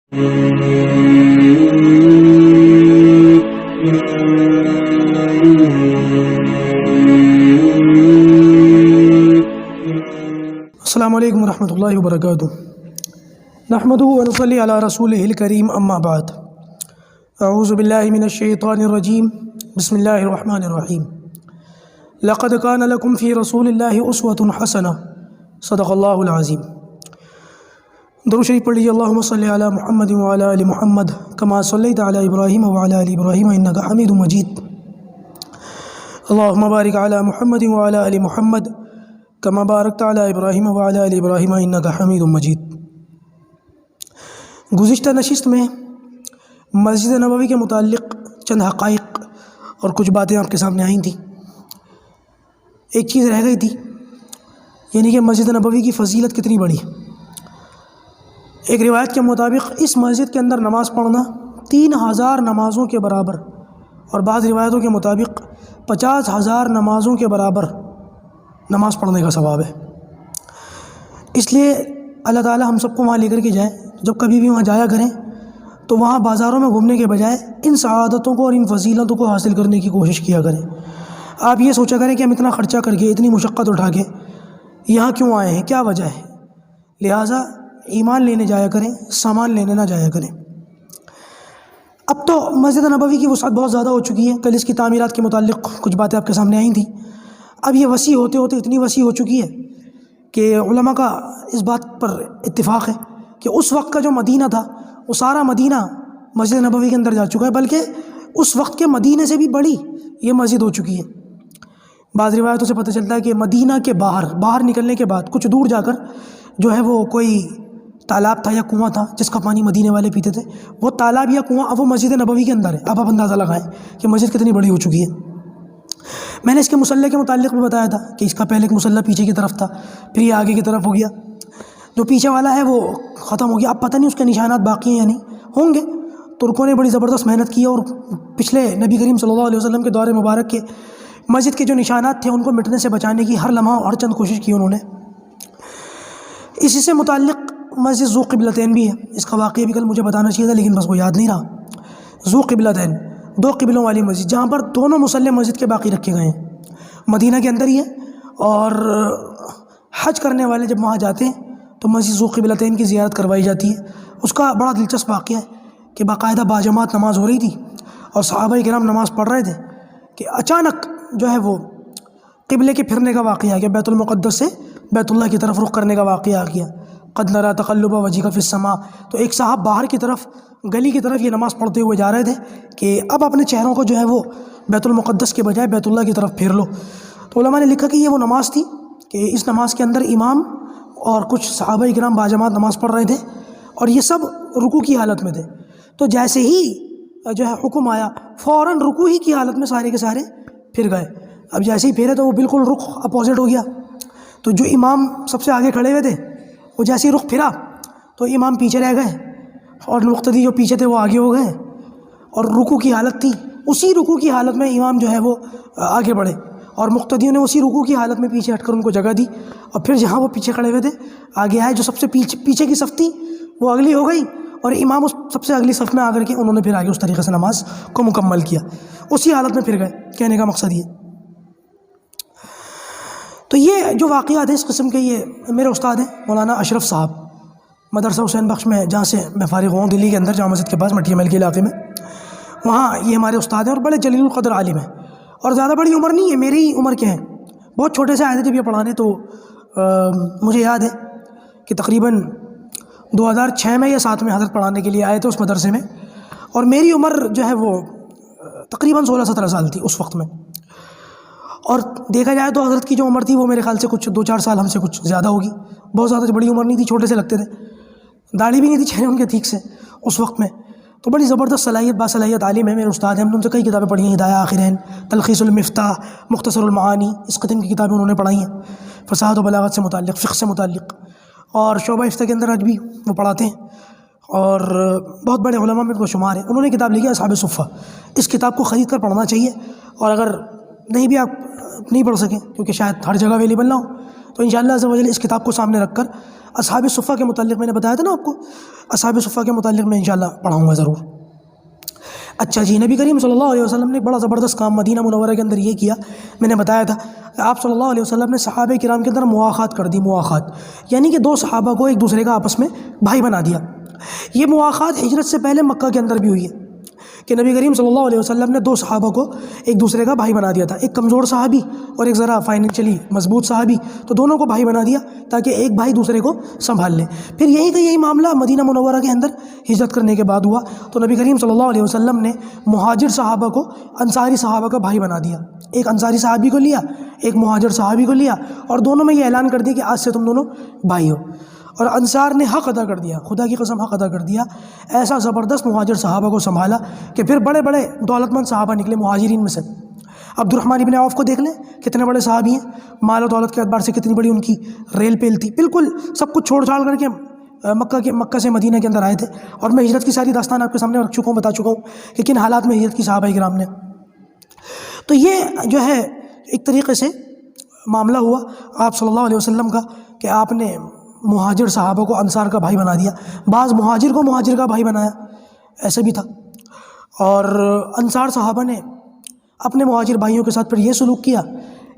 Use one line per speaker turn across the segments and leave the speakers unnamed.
السلام علیکم ورحمۃ اللہ وبرکاتہ۔ نحمدہ ونصلی علی رسولہ الکریم، اما بعد، اعوذ باللہ من الشیطان الرجیم، بسم اللہ الرحمن الرحیم۔ لقد کان لکم فی رسول اللہ اسوۃ حسنہ، صدق اللہ العظیم۔ درود شریف پڑھ لیجیے۔ اللہم صلی علی محمد وعلی آل محمد کما صلیت علی ابراہیم وعلی آل ابراہیم انک حمید مجید۔ اللہم بارک علی محمد وعلی آل محمد کما بارکت علی ابراہیم وعلی آل ابراہیم انک حمید مجید۔ گزشتہ نشست میں مسجد نبوی کے متعلق چند حقائق اور کچھ باتیں آپ کے سامنے آئی تھیں۔ ایک چیز رہ گئی تھی، یعنی کہ مسجد نبوی کی فضیلت کتنی بڑی ہے۔ ایک روایت کے مطابق اس مسجد کے اندر نماز پڑھنا 3000 نمازوں کے برابر، اور بعض روایتوں کے مطابق 50,000 نمازوں کے برابر نماز پڑھنے کا ثواب ہے۔ اس لیے اللہ تعالی ہم سب کو وہاں لے کر کے جائے، جب کبھی بھی وہاں جایا کریں تو وہاں بازاروں میں گھومنے کے بجائے ان سعادتوں کو اور ان فضیلتوں کو حاصل کرنے کی کوشش کیا کریں۔ آپ یہ سوچا کریں کہ ہم اتنا خرچہ کر کے، اتنی مشقت اٹھا کے یہاں کیوں آئے ہیں، کیا وجہ ہے۔ لہٰذا ایمان لینے جایا کریں، سامان لینے نہ جایا کریں۔ اب تو مسجد نبوی کی وسعت بہت زیادہ ہو چکی ہے۔ کل اس کی تعمیرات کے متعلق کچھ باتیں آپ کے سامنے آئی تھیں۔ اب یہ وسیع ہوتے ہوتے اتنی وسیع ہو چکی ہے کہ علماء کا اس بات پر اتفاق ہے کہ اس وقت کا جو مدینہ تھا وہ سارا مدینہ مسجد نبوی کے اندر جا چکا ہے، بلکہ اس وقت کے مدینہ سے بھی بڑی یہ مسجد ہو چکی ہے۔ بعض روایتوں سے پتہ چلتا ہے کہ مدینہ کے باہر نکلنے کے بعد کچھ دور جا کر جو ہے وہ کوئی تالاب تھا یا کنواں تھا جس کا پانی مدینے والے پیتے تھے، وہ تالاب یا کنواں اب وہ مسجد نبوی کے اندر ہے۔ اب آپ اندازہ لگائیں کہ مسجد کتنی بڑی ہو چکی ہے۔ میں نے اس کے مصلی کے متعلق بھی بتایا تھا کہ اس کا پہلے ایک مصلی پیچھے کی طرف تھا، پھر یہ آگے کی طرف ہو گیا۔ جو پیچھے والا ہے وہ ختم ہو گیا، اب پتہ نہیں اس کے نشانات باقی ہیں یا نہیں، ہوں گے۔ ترکوں نے بڑی زبردست محنت کی اور پچھلے نبی کریم صلی اللہ علیہ وسلم کے دور مبارک کے مسجد کے جو نشانات تھے ان کو مٹنے سے بچانے کی ہر لمحہ ہر چند کوشش کی انہوں نے۔ اسی سے متعلق مسجد ذو قبلتین بھی ہے، اس کا واقعہ بھی کل مجھے بتانا چاہیے تھا لیکن بس وہ یاد نہیں رہا۔ ذو قبلتین، 2 قبلوں والی مسجد، جہاں پر دونوں مصلی مسجد کے باقی رکھے گئے ہیں، مدینہ کے اندر ہی ہے۔ اور حج کرنے والے جب وہاں جاتے ہیں تو مسجد ذو قبلتین کی زیارت کروائی جاتی ہے۔ اس کا بڑا دلچسپ واقعہ ہے کہ باقاعدہ باجماعت نماز ہو رہی تھی اور صحابہ کرام نماز پڑھ رہے تھے کہ اچانک جو ہے وہ قبلے کے پھرنے کا واقعہ آ گیا، بیت المقدس سے بیت اللہ کی طرف رخ کرنے کا واقعہ آ گیا۔ قد نرى تقلب وجهك في السماء، تو ایک صاحب باہر کی طرف گلی کی طرف یہ نماز پڑھتے ہوئے جا رہے تھے کہ اب اپنے چہروں کو جو ہے وہ بیت المقدس کے بجائے بیت اللہ کی طرف پھیر لو۔ تو علماء نے لکھا کہ یہ وہ نماز تھی کہ اس نماز کے اندر امام اور کچھ صحابہ کرام باجماعت نماز پڑھ رہے تھے اور یہ سب رکوع کی حالت میں تھے۔ تو جیسے ہی جو ہے حکم آیا فوراً رکوع ہی کی حالت میں سارے کے سارے پھر گئے۔ اب جیسے ہی پھیرے تو وہ بالکل رخ اپوزٹ ہو گیا۔ تو جو امام سب سے آگے کھڑے ہوئے تھے وہ جیسے ہی رخ پھرا تو امام پیچھے رہ گئے اور مقتدی جو پیچھے تھے وہ آگے ہو گئے، اور رکوع کی حالت تھی، اسی رکوع کی حالت میں امام جو ہے وہ آگے بڑھے اور مقتدیوں نے اسی رکوع کی حالت میں پیچھے ہٹ کر ان کو جگہ دی، اور پھر جہاں وہ پیچھے کھڑے ہوئے تھے آگے آئے۔ جو سب سے پیچھے کی صف تھی وہ اگلی ہو گئی اور امام اس سب سے اگلی صف میں آ کر کے انہوں نے پھر آگے اس طریقے سے نماز کو مکمل کیا، اسی حالت میں پھر گئے۔ کہنے کا مقصد یہ تو یہ جو واقعات ہیں اس قسم کے، یہ میرے استاد ہیں مولانا اشرف صاحب، مدرسہ حسین بخش میں جہاں سے میں فارغ ہوں، دلی کے اندر جامع مسجد کے پاس مٹی محل کے علاقے میں، وہاں یہ ہمارے استاد ہیں اور بڑے جلیل القدر عالم ہیں، اور زیادہ بڑی عمر نہیں ہے، میری ہی عمر کے ہیں۔ بہت چھوٹے سے آئے تھے جب یہ پڑھانے، تو مجھے یاد ہے کہ تقریباً 2006 میں یا 7 میں حضرت پڑھانے کے لیے آئے تھے اس مدرسے میں، اور میری عمر جو ہے وہ تقریباً 16-17 سال تھی اس وقت میں۔ اور دیکھا جائے تو حضرت کی جو عمر تھی وہ میرے خیال سے کچھ 2-4 سال ہم سے کچھ زیادہ ہوگی، بہت زیادہ بڑی عمر نہیں تھی، چھوٹے سے لگتے تھے، داڑھی بھی نہیں تھی چہرے ان کے ٹھیک سے اس وقت میں۔ تو بڑی زبردست صلاحیت باصلاحیت عالم ہے میرے استاد ہیں، ہم نے ان سے کئی کتابیں پڑھی ہیں، ہدایہ آخرین، تلخیص المفتاح، مختصر المعانی، اس قسم کی کتابیں انہوں نے پڑھائی ہیں، فصاحت و بلاغت سے متعلق، فقہ سے متعلق، اور شعبہ افتہ کے اندر آج بھی وہ پڑھاتے ہیں، اور بہت بڑے علماء میں ان کو شمار ہے۔ انہوں نے کتاب لکھی ہے اصحاب صفہ، اس کتاب کو خرید کر پڑھنا چاہیے، اور اگر نہیں بھی آپ نہیں پڑھ سکیں کیونکہ شاید ہر جگہ اویلیبل نہ ہو، تو انشاءاللہ عز و جل اس کتاب کو سامنے رکھ کر اصحاب صفہ کے متعلق میں نے بتایا تھا نا آپ کو، اصحاب صفہ کے متعلق میں انشاءاللہ پڑھاؤں گا ضرور۔ اچھا جی، نبی کریم صلی اللہ علیہ وسلم نے ایک بڑا زبردست کام مدینہ منورہ کے اندر یہ کیا، میں نے بتایا تھا کہ آپ صلی اللہ علیہ وسلم نے صحابہ کرام کے اندر مواخات کر دی، مواخات یعنی کہ دو صحابہ کو ایک دوسرے کا آپس میں بھائی بنا دیا۔ یہ مواخات ہجرت سے پہلے مکہ کے اندر بھی ہوئی ہے کہ نبی کریم صلی اللہ علیہ وسلم نے دو صحابہ کو ایک دوسرے کا بھائی بنا دیا تھا، ایک کمزور صحابی اور ایک ذرا فائنینشلی مضبوط صحابی، تو دونوں کو بھائی بنا دیا تاکہ ایک بھائی دوسرے کو سنبھال لے۔ پھر یہی کا یہی معاملہ مدینہ منورہ کے اندر ہجرت کرنے کے بعد ہوا، تو نبی کریم صلی اللہ علیہ وسلم نے مہاجر صحابہ کو انصاری صحابہ کا بھائی بنا دیا، ایک انصاری صحابی کو لیا، ایک مہاجر صحابی کو لیا، اور دونوں میں یہ اعلان کر دیا کہ آج سے تم دونوں بھائی ہو۔ اور انصار نے حق ادا کر دیا، خدا کی قسم حق ادا کر دیا، ایسا زبردست مہاجر صحابہ کو سنبھالا کہ پھر بڑے بڑے دولت مند صحابہ نکلے مہاجرین میں سے۔ عبد الرحمن ابن عوف کو دیکھ لیں، کتنے بڑے صحابی ہیں، مال و دولت کے اعتبار سے کتنی بڑی ان کی ریل پیل تھی، بالکل سب کچھ چھوڑ چھاڑ کر کے مکہ سے مدینہ کے اندر آئے تھے۔ اور میں ہجرت کی ساری داستان آپ کے سامنے رکھ چکا ہوں، بتا چکا ہوں کہ کن حالات میں ہجرت کی صحابہ کرام نے۔ تو یہ جو ہے ایک طریقے سے معاملہ ہوا آپ صلی اللہ علیہ وسلم کا کہ آپ نے مہاجر صحابہ کو انصار کا بھائی بنا دیا، بعض مہاجر کو مہاجر کا بھائی بنایا، ایسے بھی تھا۔ اور انصار صحابہ نے اپنے مہاجر بھائیوں کے ساتھ پھر یہ سلوک کیا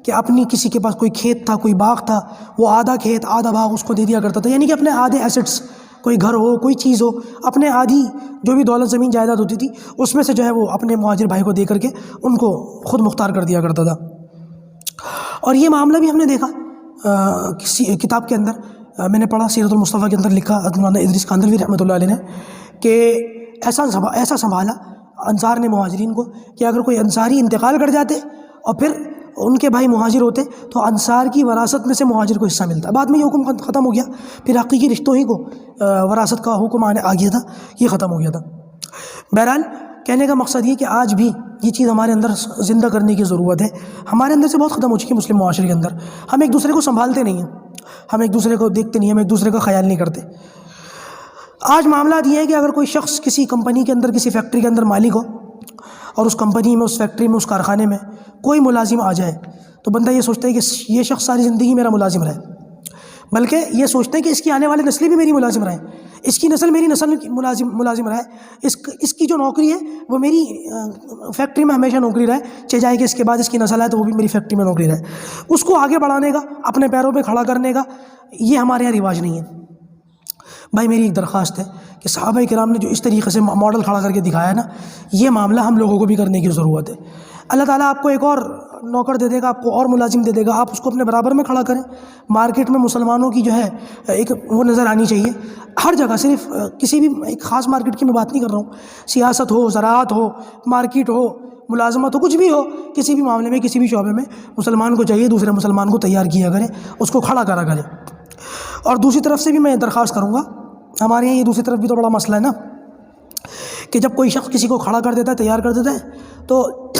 کہ اپنی کسی کے پاس کوئی کھیت تھا، کوئی باغ تھا، وہ آدھا کھیت آدھا باغ اس کو دے دیا کرتا تھا، یعنی کہ اپنے آدھے ایسٹس، کوئی گھر ہو کوئی چیز ہو، اپنے آدھی جو بھی دولت زمین جائیداد ہوتی تھی اس میں سے جو ہے وہ اپنے مہاجر بھائی کو دے کر کے ان کو خود مختار کر دیا کرتا تھا۔ اور یہ معاملہ بھی ہم نے دیکھا کسی کتاب کے اندر، میں نے پڑھا سیرت المصطفیٰ کے اندر لکھا مولانا ادریس کاندھلوی رحمۃ اللہ علیہ نے کہ ایسا سنبھالا انصار نے مہاجرین کو کہ اگر کوئی انصاری انتقال کر جاتے اور پھر ان کے بھائی مہاجر ہوتے تو انصار کی وراثت میں سے مہاجر کو حصہ ملتا۔ بعد میں یہ حکم ختم ہو گیا، پھر حقیقی رشتوں ہی کو وراثت کا حکم آ گیا تھا، یہ ختم ہو گیا تھا۔ بہرحال کہنے کا مقصد یہ کہ آج بھی یہ چیز ہمارے اندر زندہ کرنے کی ضرورت ہے، ہمارے اندر سے بہت ختم ہو چکی ہے مسلم معاشرے کے اندر، ہم ایک دوسرے کو سنبھالتے نہیں ہیں، ہم ایک دوسرے کو دیکھتے نہیں ہیں، ہم ایک دوسرے کا خیال نہیں کرتے۔ آج معاملات یہ ہے کہ اگر کوئی شخص کسی کمپنی کے اندر، کسی فیکٹری کے اندر مالک ہو، اور اس کمپنی میں، اس فیکٹری میں، اس کارخانے میں کوئی ملازم آ جائے تو بندہ یہ سوچتا ہے کہ یہ شخص ساری زندگی میرا ملازم رہے، بلکہ یہ سوچتے ہیں کہ اس کی آنے والی نسلیں بھی میری ملازم رہیں، اس کی نسل میری نسل ملازم رہے، اس کی جو نوکری ہے وہ میری فیکٹری میں ہمیشہ نوکری رہے، چاہے جائے کہ اس کے بعد اس کی نسل ہے تو وہ بھی میری فیکٹری میں نوکری رہے۔ اس کو آگے بڑھانے کا، اپنے پیروں پہ کھڑا کرنے کا یہ ہمارے یہاں رواج نہیں ہے۔ بھائی میری ایک درخواست ہے کہ صحابہ کرام نے جو اس طریقے سے ماڈل کھڑا کر کے دکھایا ہے نا، یہ معاملہ ہم لوگوں کو بھی کرنے کی ضرورت ہے۔ اللہ تعالیٰ آپ کو ایک اور نوکر دے دے گا، آپ کو اور ملازم دے دے گا، آپ اس کو اپنے برابر میں کھڑا کریں۔ مارکیٹ میں مسلمانوں کی جو ہے ایک وہ نظر آنی چاہیے ہر جگہ، صرف کسی بھی ایک خاص مارکیٹ کی میں بات نہیں کر رہا ہوں، سیاست ہو، زراعت ہو، مارکیٹ ہو، ملازمت ہو، کچھ بھی ہو، کسی بھی معاملے میں، کسی بھی شعبے میں مسلمان کو چاہیے دوسرے مسلمان کو تیار کیا کرے، اس کو کھڑا کرا کرے۔ اور دوسری طرف سے بھی میں درخواست کروں گا، ہمارے یہاں یہ دوسری طرف بھی تو بڑا مسئلہ ہے نا کہ جب کوئی شخص کسی کو کھڑا کر دیتا ہے، تیار کر دیتا ہے، تو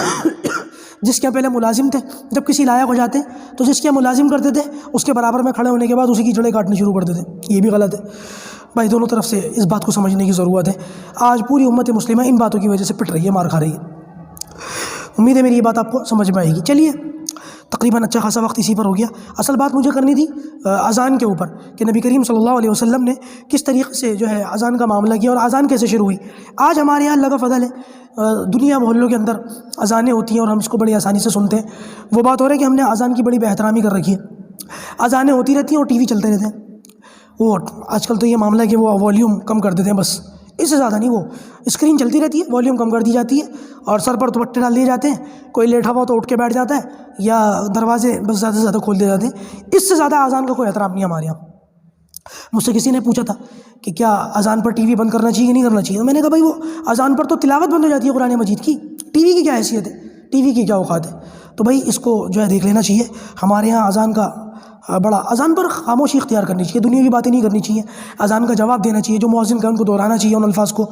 جس کے پہلے ملازم تھے جب کسی لائق ہو جاتے ہیں تو جس کے ملازم کرتے تھے اس کے برابر میں کھڑے ہونے کے بعد اسی کی جڑیں کاٹنی شروع کر دیتے ہیں، یہ بھی غلط ہے۔ بھائی دونوں طرف سے اس بات کو سمجھنے کی ضرورت ہے۔ آج پوری امت مسلمہ ان باتوں کی وجہ سے پٹ رہی ہے، مار کھا رہی ہے۔ امید ہے میری یہ بات آپ کو سمجھ میں آئے گی۔ چلیے تقریباً اچھا خاصا وقت اسی پر ہو گیا۔ اصل بات مجھے کرنی تھی اذان کے اوپر کہ نبی کریم صلی اللہ علیہ وسلم نے کس طریقے سے جو ہے اذان کا معاملہ کیا اور اذان کیسے شروع ہوئی۔ آج ہمارے یہاں اللہ کا فضل ہے، دنیا محلوں کے اندر اذانیں ہوتی ہیں اور ہم اس کو بڑی آسانی سے سنتے ہیں۔ وہ بات ہو رہی ہے کہ ہم نے اذان کی بڑی بے احترامی کر رکھی ہے، اذانیں ہوتی رہتی ہیں اور ٹی وی چلتے رہتے ہیں۔ وہ آج کل تو یہ معاملہ ہے کہ وہ والیوم کم کر دیتے ہیں، بس اس سے زیادہ نہیں، وہ اسکرین چلتی رہتی ہے، والیوم کم کر دی جاتی ہے اور سر پر دوپٹے ڈال دیے جاتے ہیں، کوئی لیٹا ہوا تو اٹھ کے بیٹھ جاتا ہے یا دروازے بس زیادہ سے زیادہ کھول دیے جاتے ہیں۔ اس سے زیادہ اذان کا کوئی احترام نہیں ہمارے یہاں۔ مجھ سے کسی نے پوچھا تھا کہ کیا اذان پر ٹی وی بند کرنا چاہیے کہ نہیں کرنا چاہیے، تو میں نے کہا بھائی وہ اذان پر تو تلاوت بند ہو جاتی ہے قرآن مجید کی، ٹی وی کی کیا حیثیت ہے، ٹی وی کی کیا اوقات ہے۔ تو بھائی اس کو جو ہے دیکھ لینا چاہیے۔ ہمارے یہاں اذان کا بڑا، اذان پر خاموشی اختیار کرنی چاہیے، دنیاوی باتیں نہیں کرنی چاہیے، اذان کا جواب دینا چاہیے، جو مؤذن کا ان کو دہرانا چاہیے ان الفاظ کو،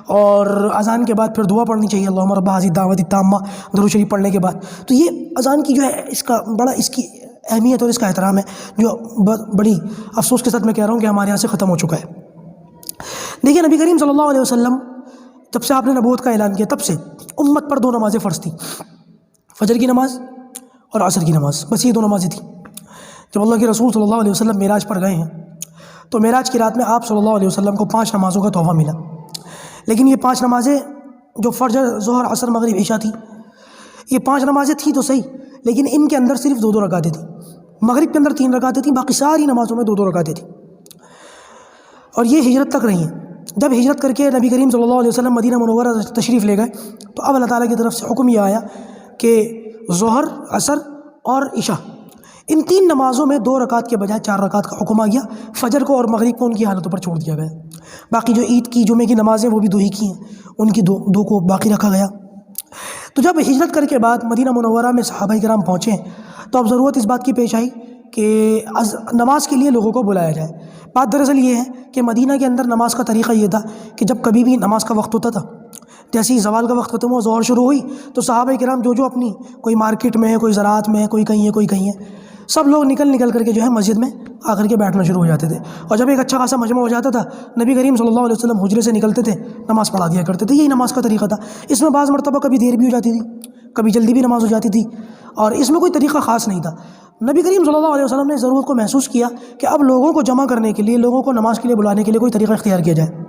اور اذان کے بعد پھر دعا پڑھنی چاہیے، اللہم رب ہذہ الدعوۃ التامہ، درود شریف پڑھنے کے بعد۔ تو یہ اذان کی جو ہے اس کا بڑا، اس کی اہمیت اور اس کا احترام ہے جو بڑی افسوس کے ساتھ میں کہہ رہا ہوں کہ ہمارے یہاں سے ختم ہو چکا ہے۔ دیکھیے نبی کریم صلی اللہ علیہ وسلم جب سے آپ نے نبوت کا اعلان کیا تب سے امت پر 2 نمازیں فرض تھیں، فجر کی نماز اور عصر کی نماز، بس یہ 2 نمازیں تھیں۔ جب اللہ کے رسول صلی اللہ علیہ وسلم معراج پر گئے ہیں تو معراج کی رات میں آپ صلی اللہ علیہ وسلم کو 5 نمازوں کا تحفہ ملا، لیکن یہ 5 نمازیں جو فجر، ظہر، عصر، مغرب، عشاء تھی، یہ 5 نمازیں تھیں تو صحیح، لیکن ان کے اندر صرف 2 رکعتیں تھیں۔ مغرب کے اندر 3 رکعتیں تھیں، باقی ساری نمازوں میں 2 رکعتیں تھیں، اور یہ ہجرت تک رہی ہیں۔ جب ہجرت کر کے نبی کریم صلی اللہ علیہ وسلم مدینہ منورہ تشریف لے گئے تو اب اللہ تعالیٰ کی طرف سے حکم یہ آیا کہ ظہر، عصر اور عشاء، ان 3 نمازوں میں 2 رکعت کے بجائے 4 رکعت کا حکم آ گیا۔ فجر کو اور مغرب کو ان کی حالتوں پر چھوڑ دیا گیا۔ باقی جو عید کی، جمعے کی نمازیں وہ بھی 2 ہی کی ہیں، ان کی 2 کو باقی رکھا گیا۔ تو جب ہجرت کر کے بعد مدینہ منورہ میں صحابہ کرام پہنچے تو اب ضرورت اس بات کی پیش آئی کہ نماز کے لیے لوگوں کو بلایا جائے۔ بات دراصل یہ ہے کہ مدینہ کے اندر نماز کا طریقہ یہ تھا کہ جب کبھی بھی نماز کا وقت ہوتا تھا، جیسے ہی زوال کا وقت ختم ہوا، ظہر شروع ہوئی، تو صحابہ کرام جو اپنی، کوئی مارکیٹ میں ہے، کوئی زراعت میں ہے، کوئی کہیں ہے، کوئی کہیں ہے، سب لوگ نکل کر کے جو ہے مسجد میں آ کر کے بیٹھنا شروع ہو جاتے تھے۔ اور جب ایک اچھا خاصا مجمع ہو جاتا تھا، نبی کریم صلی اللہ علیہ وسلم حجرے سے نکلتے تھے، نماز پڑھا دیا کرتے تھے۔ یہی نماز کا طریقہ تھا۔ اس میں بعض مرتبہ کبھی دیر بھی ہو جاتی تھی، کبھی جلدی بھی نماز ہو جاتی تھی، اور اس میں کوئی طریقہ خاص نہیں تھا۔ نبی کریم صلی اللہ علیہ وسلم نے ضرورت کو محسوس کیا کہ اب لوگوں کو جمع کرنے کے لیے، لوگوں کو نماز کے لیے بلانے کے لیے کوئی طریقہ اختیار کیا جائے۔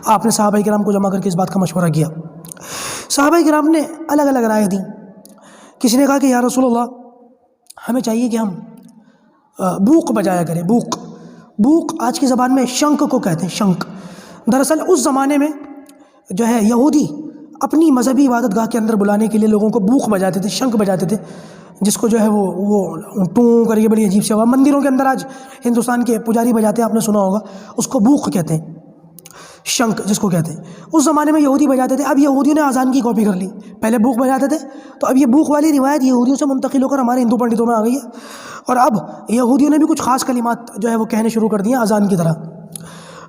آپ نے صحابہ کرام کو جمع کر کے اس بات کا مشورہ کیا۔ صحابہ کرام نے الگ الگ رائے دی۔ کسی نے کہا کہ یا رسول اللہ، ہمیں چاہیے کہ ہم بوق بجایا کریں۔ بوق آج کی زبان میں شنک کو کہتے ہیں، شنک۔ دراصل اس زمانے میں جو ہے یہودی اپنی مذہبی عبادت گاہ کے اندر بلانے کے لیے لوگوں کو بوق بجاتے تھے، شنک بجاتے تھے، جس کو جو ہے وہ ٹوں کر کے بڑی عجیب سی آواز، مندروں کے اندر آج ہندوستان کے پجاری بجاتے ہیں، آپ نے سنا ہوگا، اس کو بوق کہتے ہیں، شنک جس کو کہتے ہیں۔ اس زمانے میں یہودی بجاتے تھے۔ اب یہودیوں نے اذان کی کاپی کر لی، پہلے بوق بجاتے تھے، تو اب یہ بوق والی روایت یہودیوں سے منتقل ہو کر ہمارے ہندو پنڈتوں میں آ گئی ہے، اور اب یہودیوں نے بھی کچھ خاص کلمات جو ہے وہ کہنے شروع کر دیے اذان کی طرح،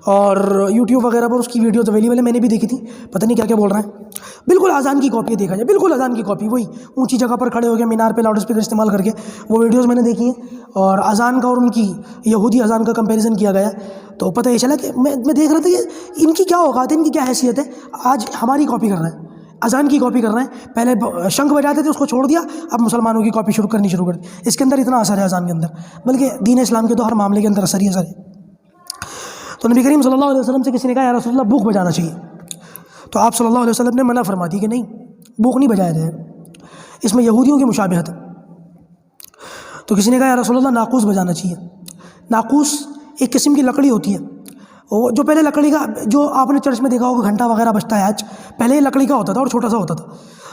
اور یوٹیوب وغیرہ پر اس کی ویڈیوز اویلیبل ہے، میں نے بھی دیکھی تھی، پتہ نہیں کیا کیا بول رہے ہیں۔ بالکل اذان کی کاپی دیکھا جائے، بالکل اذان کی کاپی، وہی اونچی جگہ پر کھڑے ہو کے مینار پہ لاؤڈ اسپیکر استعمال کر کے وہ ویڈیوز میں نے دیکھی ہیں، اور اذان کا اور ان کی یہودی اذان کا کمپیریزن کیا گیا، تو پتہ یہ چلا کہ میں دیکھ رہا تھا کہ ان کی کیا اوقات ہے، ان کی کیا حیثیت ہے۔ آج ہماری کاپی کر رہے ہیں، اذان کی کاپی کر رہے ہیں۔ پہلے شنک بجاتے تھے، اس کو چھوڑ دیا، اب مسلمانوں کی کاپی کرنی شروع کر دی۔ اس کے اندر اتنا اثر ہے اذان کے اندر، بلکہ دین اسلام کے تو ہر معاملے کے اندر اثر ہی اثر ہے۔ تو نبی کریم صلی اللہ علیہ وسلم سے کسی نے کہا یا رسول اللہ، بوق بجانا چاہیے، تو آپ صلی اللہ علیہ وسلم نے منع فرما دی کہ نہیں، بوق نہیں بجایا جائے، اس میں یہودیوں کی مشابہت ہے۔ تو کسی نے کہا یا رسول اللہ، ناقوس بجانا چاہیے۔ ناقوس ایک قسم کی لکڑی ہوتی ہے، وہ جو پہلے لکڑی کا، جو آپ نے چرچ میں دیکھا ہوگا گھنٹا وغیرہ بجتا ہے آج، پہلے یہ لکڑی کا ہوتا تھا اور چھوٹا سا ہوتا تھا،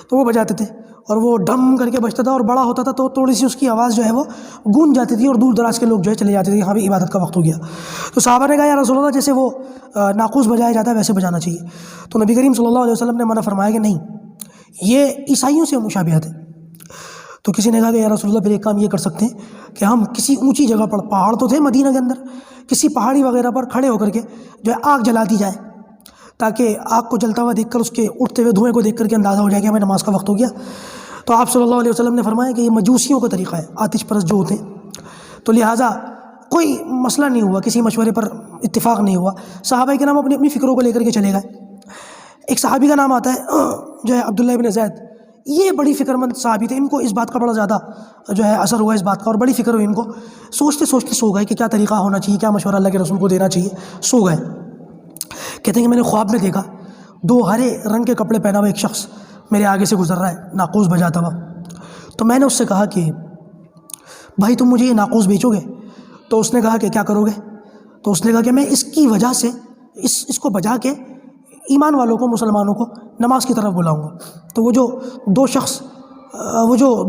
تو وہ بجاتے تھے، اور وہ ڈھم کر کے بجتا تھا، اور بڑا ہوتا تھا تو تھوڑی سی اس کی آواز جو ہے وہ گونج جاتی تھی، اور دور دراز کے لوگ جو ہے چلے جاتے تھے، یہاں بھی عبادت کا وقت ہو گیا۔ تو صحابہ نے کہا یا رسول اللہ، جیسے وہ ناقوس بجایا جاتا ہے ویسے بجانا چاہیے۔ تو نبی کریم صلی اللہ علیہ وسلم نے منع فرمایا کہ نہیں، یہ عیسائیوں سے مشابہت ہے۔ تو کسی نے کہا کہ یا رسول اللہ، پھر ایک کام یہ کر سکتے ہیں کہ ہم کسی اونچی جگہ پر، پہاڑ تو تھے مدینہ کے اندر، کسی پہاڑی وغیرہ پر کھڑے ہو کر کے جو ہے آگ جلا دی جائے، تاکہ آگ کو جلتا ہوا دیکھ کر، اس کے اٹھتے ہوئے دھوئیں کو دیکھ کر کے اندازہ ہو جائے کہ ہمیں نماز کا وقت ہو گیا۔ تو آپ صلی اللہ علیہ وسلم نے فرمایا کہ یہ مجوسیوں کا طریقہ ہے، آتش پرست جو ہوتے ہیں، تو لہٰذا کوئی مسئلہ نہیں ہوا، کسی مشورے پر اتفاق نہیں ہوا، صحابہ کرام اپنی اپنی فکروں کو لے کر کے چلے گئے۔ ایک صحابی کا نام آتا ہے جو ہے عبداللہ ابن زید، یہ بڑی فکر مند صحابی تھے، ان کو اس بات کا بڑا زیادہ جو ہے اثر ہوا اس بات کا، اور بڑی فکر ہوئی ان کو، سوچتے سوچتے سو گئے کہ کیا طریقہ ہونا چاہیے، کیا مشورہ اللہ کے رسول کو دینا چاہیے، سو گئے۔ کہتے ہیں کہ میں نے خواب میں دیکھا 2 ہرے رنگ کے کپڑے پہنا ہوا ایک شخص میرے آگے سے گزر رہا ہے، ناقوس بجاتا ہوا۔ تو میں نے اس سے کہا کہ بھائی تم مجھے یہ ناقوس بیچو گے؟ تو اس نے کہا کہ کیا کرو گے؟ تو اس نے کہا کہ میں اس کی وجہ سے اس کو بجا کے ایمان والوں کو، مسلمانوں کو نماز کی طرف بلاؤں گا۔ تو وہ جو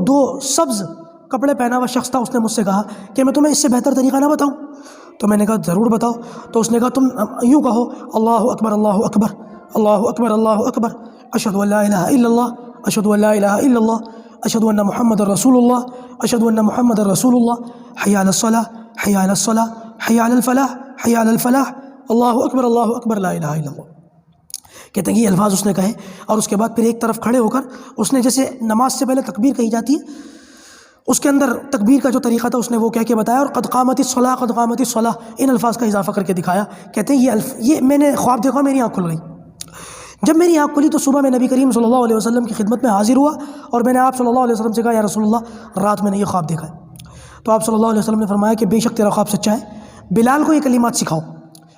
2 سبز کپڑے پہنا ہوا شخص تھا، اس نے مجھ سے کہا کہ میں تمہیں اس سے بہتر طریقہ نہ بتاؤں؟ تو میں نے کہا ضرور بتاؤ۔ تو اس نے کہا تم یوں کہو، اللہ اکبر اللہ اکبر، اللہ اکبر اللہ اکبر، اشہد ان لا الہ الا اللہ، اشہد ان لا الہ الا اللہ، اشہد ان محمد رسول اللہ، اشہد ان محمد رسول اللہ، حی علی الصلاۃ، حی علی الصلاۃ، حی علی الفلاح، حی علی الفلاح، اللہ اکبر لا الہ الا اللہ۔ کہتے ہیں کہ یہ الفاظ اس نے کہے، اور اس کے بعد پھر ایک طرف کھڑے ہو کر اس نے، جیسے نماز سے پہلے تکبیر کہی جاتی ہے، اس کے اندر تکبیر کا جو طریقہ تھا اس نے وہ کہہ کے بتایا، اور قد قامت الصلاۃ، قد قامت الصلاۃ، ان الفاظ کا اضافہ کر کے دکھایا۔ کہتے ہیں یہ میں نے خواب دیکھا، میری آنکھ کھل گئی۔ جب میری آنکھ کھلی تو صبح میں نبی کریم صلی اللہ علیہ وسلم کی خدمت میں حاضر ہوا، اور میں نے آپ صلی اللہ علیہ وسلم سے کہا یا رسول اللہ، رات میں نے یہ خواب دیکھا ہے۔ تو آپ صلی اللہ علیہ وسلم نے فرمایا کہ بے شک تیرا خواب سچا ہے، بلال کو یہ کلمات سکھاؤ،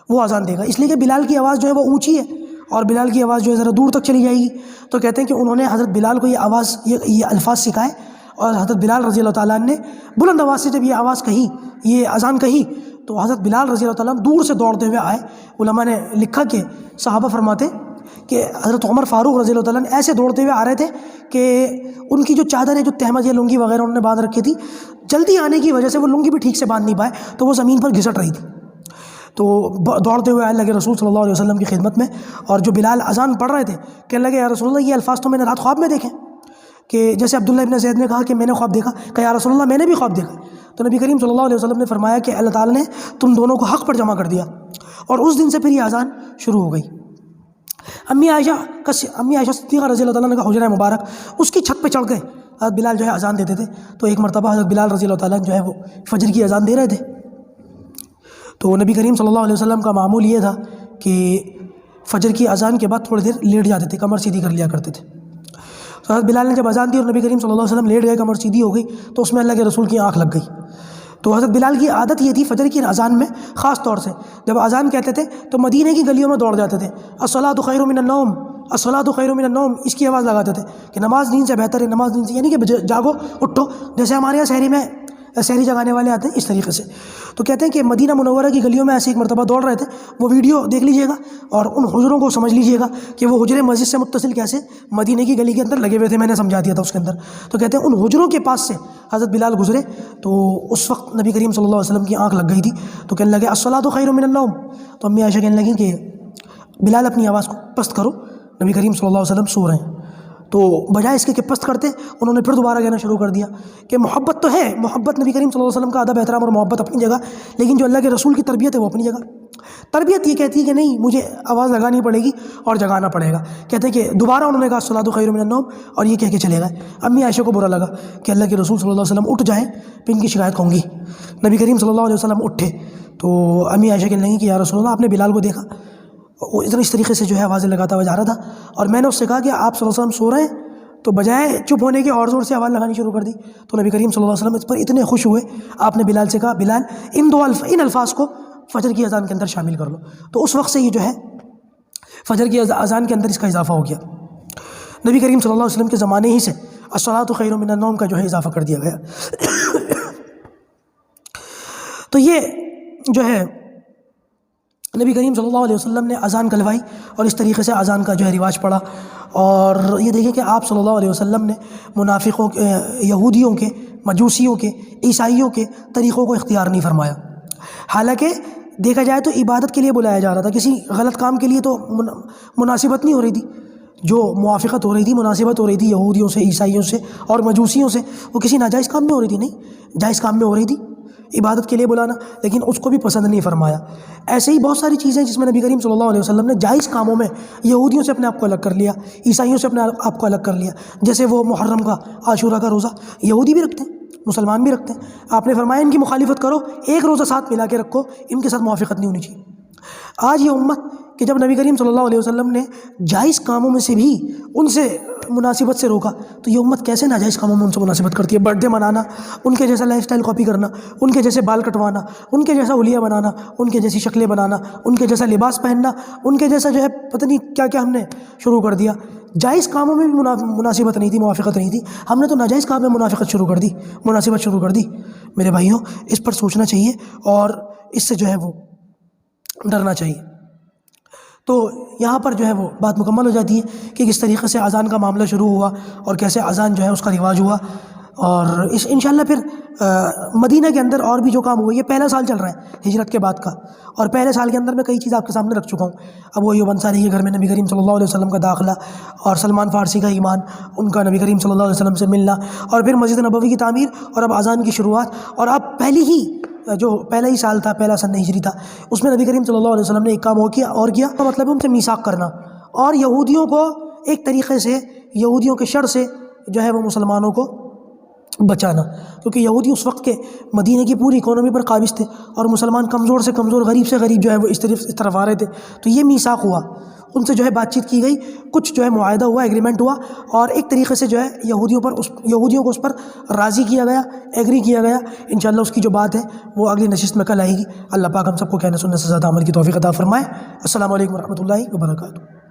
وہ اذان دے گا، اس لیے کہ بلال کی آواز جو ہے وہ اونچی ہے اور بلال کی آواز جو ہے ذرا دور تک چلی جائے گی۔ تو کہتے ہیں کہ انہوں نے حضرت بلال کو یہ آواز یہ الفاظ سکھائے، اور حضرت بلال رضی اللہ تعالیٰ عنہ نے بلند آواز سے جب یہ آواز کہی، یہ اذان کہی، تو حضرت بلال رضی اللہ تعالیٰ عنہ دور سے دوڑتے ہوئے آئے۔ علماء نے لکھا کہ صحابہ فرماتے کہ حضرت عمر فاروق رضی اللہ تعالیٰ عنہ ایسے دوڑتے ہوئے آ رہے تھے کہ ان کی جو چادر ہے، جو تہمد یا لنگی وغیرہ انہوں نے باندھ رکھی تھی، جلدی آنے کی وجہ سے وہ لنگی بھی ٹھیک سے باندھ نہیں پائے، تو وہ زمین پر گھسٹ رہی تھی۔ تو دوڑتے ہوئے آنے لگے رسول صلی اللہ علیہ وسلم کی خدمت میں، اور جو بلال اذان پڑھ رہے تھے کہنے لگے یا رسول اللہ یہ الفاظ تو میں نے رات خواب میں دیکھے، کہ جیسے عبداللہ ابن زید نے کہا کہ میں نے خواب دیکھا، کہ یا رسول اللہ میں نے بھی خواب دیکھا۔ تو نبی کریم صلی اللہ علیہ وسلم نے فرمایا کہ اللہ تعالیٰ نے تم دونوں کو حق پر جمع کر دیا، اور اس دن سے پھر یہ اذان شروع ہو گئی۔ امی عائشہ صدیقہ رضی اللہ تعالیٰ کا حجرہ مبارک، اس کی چھت پہ چڑھ گئے، حضرت بلال جو ہے اذان دیتے تھے، تو ایک مرتبہ حضرت بلال رضی اللہ تعالیٰ جو ہے وہ فجر کی اذان دے رہے تھے، تو نبی کریم صلی اللہ علیہ وسلم کا معمول یہ تھا کہ فجر کی اذان کے بعد تھوڑی دیر لیٹ جاتے تھے، کمر سیدھی کر لیا کرتے تھے۔ تو حضرت بلال نے جب اذان دی اور نبی کریم صلی اللہ علیہ وسلم لیٹ گئے، کمر سیدھی ہو گئی، تو اس میں اللہ کے رسول کی آنکھ لگ گئی۔ تو حضرت بلال کی عادت یہ تھی فجر کی اذان میں خاص طور سے جب اذان کہتے تھے تو مدینے کی گلیوں میں دوڑ جاتے تھے، الصلاۃ خیر من النوم، الصلاۃ خیر من النوم، اس کی آواز لگاتے تھے کہ نماز نیند سے بہتر ہے، نماز نیند سے، یعنی کہ جاگو اٹھو، جیسے ہمارے یہاں شہری میں سحری جگانے والے آتے ہیں اس طریقے سے۔ تو کہتے ہیں کہ مدینہ منورہ کی گلیوں میں ایسے ایک مرتبہ دوڑ رہے تھے، وہ ویڈیو دیکھ لیجئے گا اور ان حجروں کو سمجھ لیجئے گا کہ وہ حجرے مسجد سے متصل کیسے مدینے کی گلی کے اندر لگے ہوئے تھے، میں نے سمجھا دیا تھا اس کے اندر۔ تو کہتے ہیں ان حجروں کے پاس سے حضرت بلال گزرے، تو اس وقت نبی کریم صلی اللہ علیہ وسلم کی آنکھ لگ گئی تھی، تو کہنے لگے الصلاۃ خیر من النوم۔ تو امی عائشہ کہنے لگیں کہ بلال اپنی آواز کو پست کرو، نبی کریم صلی اللہ علیہ وسلم سو رہے ہیں۔ تو بجائے اس کے کہ پست کرتے، انہوں نے پھر دوبارہ کہنا شروع کر دیا کہ محبت تو ہے، محبت نبی کریم صلی اللہ علیہ وسلم کا ادب احترام اور محبت اپنی جگہ، لیکن جو اللہ کے رسول کی تربیت ہے وہ اپنی جگہ۔ تربیت یہ کہتی ہے کہ نہیں، مجھے آواز لگانی پڑے گی اور جگانا پڑے گا۔ کہتے ہیں کہ دوبارہ انہوں نے کہا الصلاۃ خیر من النوم، اور یہ کہہ کے چلے گئے۔ امی عائشہ کو برا لگا کہ اللہ کے رسول صلی اللہ علیہ وسلم اٹھ جائیں، پھر ان کی شکایت کہوں گی۔ نبی کریم صلی اللہ علیہ وسلم اٹھے تو امی عائشہ کہنے لگیں کہ یا رسول اللہ آپ نے بلال کو دیکھا، وہ اس طریقے سے جو ہے آوازیں لگاتا ہوا جا رہا تھا، اور میں نے اس سے کہا کہ آپ صلی اللہ علیہ وسلم سو رہے ہیں، تو بجائے چپ ہونے کے اور زور سے آواز لگانی شروع کر دی۔ تو نبی کریم صلی اللہ علیہ وسلم اس پر اتنے خوش ہوئے، آپ نے بلال سے کہا بلال ان الفاظ کو فجر کی اذان کے اندر شامل کر لو۔ تو اس وقت سے یہ جو ہے فجر کی اذان کے اندر اس کا اضافہ ہو گیا۔ نبی کریم صلی اللہ علیہ وسلم کے زمانے ہی سے الصلاۃ خیر من النوم کا جو ہے اضافہ کر دیا گیا۔ تو یہ جو ہے نبی کریم صلی اللہ علیہ وسلم نے اذان کلوائی، اور اس طریقے سے اذان کا جو ہے رواج پڑا۔ اور یہ دیکھیں کہ آپ صلی اللہ علیہ وسلم نے منافقوں کے، یہودیوں کے، مجوسیوں کے، عیسائیوں کے طریقوں کو اختیار نہیں فرمایا۔ حالانکہ دیکھا جائے تو عبادت کے لیے بلایا جا رہا تھا، کسی غلط کام کے لیے تو مناسبت نہیں ہو رہی تھی، جو موافقت ہو رہی تھی، مناسبت ہو رہی تھی یہودیوں سے، عیسائیوں سے اور مجوسیوں سے، وہ کسی ناجائز کام میں ہو رہی تھی، نہیں جائز کام میں ہو رہی تھی عبادت کے لیے بلانا، لیکن اس کو بھی پسند نہیں فرمایا۔ ایسے ہی بہت ساری چیزیں جس میں نبی کریم صلی اللہ علیہ وسلم نے جائز کاموں میں یہودیوں سے اپنے آپ کو الگ کر لیا، عیسائیوں سے اپنے آپ کو الگ کر لیا۔ جیسے وہ محرم کا، عاشورہ کا روزہ یہودی بھی رکھتے ہیں، مسلمان بھی رکھتے ہیں، آپ نے فرمایا ان کی مخالفت کرو، ایک روزہ ساتھ ملا کے رکھو، ان کے ساتھ موافقت نہیں ہونی چاہیے۔ آج یہ امت کہ جب نبی کریم صلی اللہ علیہ وسلم نے جائز کاموں میں سے بھی ان سے مناسبت سے روکا، تو یہ امت کیسے ناجائز کاموں میں ان سے مناسبت کرتی ہے؟ برتھ ڈے منانا، ان کے جیسا لائف سٹائل کاپی کرنا، ان کے جیسے بال کٹوانا، ان کے جیسا حلیہ بنانا، ان کے جیسی شکلیں بنانا، ان کے جیسا لباس پہننا، ان کے جیسا جو ہے پتہ نہیں کیا کیا ہم نے شروع کر دیا۔ جائز کاموں میں بھی مناسبت نہیں تھی، موافقت نہیں تھی، ہم نے تو ناجائز کام میں منافقت شروع کر دی، مناسبت شروع کر دی۔ میرے بھائیوں، اس پر سوچنا چاہیے اور اس سے جو ہے وہ ڈرنا چاہیے۔ تو یہاں پر جو ہے وہ بات مکمل ہو جاتی ہے کہ کس طریقے سے اذان کا معاملہ شروع ہوا اور کیسے اذان جو ہے اس کا رواج ہوا، اور اس انشاءاللہ پھر مدینہ کے اندر اور بھی جو کام ہوئے، یہ پہلا سال چل رہا ہے ہجرت کے بعد کا، اور پہلے سال کے اندر میں کئی چیز آپ کے سامنے رکھ چکا ہوں۔ ابو ایوب انصاری کے گھر میں نبی کریم صلی اللہ علیہ وسلم کا داخلہ، اور سلمان فارسی کا ایمان، ان کا نبی کریم صلی اللہ علیہ وسلم سے ملنا، اور پھر مسجد نبوی کی تعمیر، اور اب اذان کی شروعات، اور اب پہلا ہی سال تھا، پہلا سن ہجری تھا، اس میں نبی کریم صلی اللہ علیہ وسلم نے ایک کام اور کیا، مطلب ان سے میثاق کرنا، اور یہودیوں کو ایک طریقے سے، یہودیوں کے شر سے جو ہے وہ مسلمانوں کو بچانا، کیونکہ یہودی اس وقت کے مدینہ کی پوری اکانومی پر قابض تھے اور مسلمان کمزور سے کمزور، غریب سے غریب جو ہے وہ اس طرف آ رہے تھے. تو یہ میثاق ہوا، ان سے جو ہے بات چیت کی گئی، کچھ جو ہے معاہدہ ہوا، ایگریمنٹ ہوا، اور ایک طریقے سے جو ہے یہودیوں کو اس پر راضی کیا گیا، ایگری کیا گیا. انشاءاللہ اس کی جو بات ہے وہ اگلی نشست میں کل آئے گی. اللہ پاک ہم سب کو کہنے سننے سے زیادہ عمل کی توفیق عطا فرمائے. السلام علیکم ورحمۃ اللہ وبرکاتہ.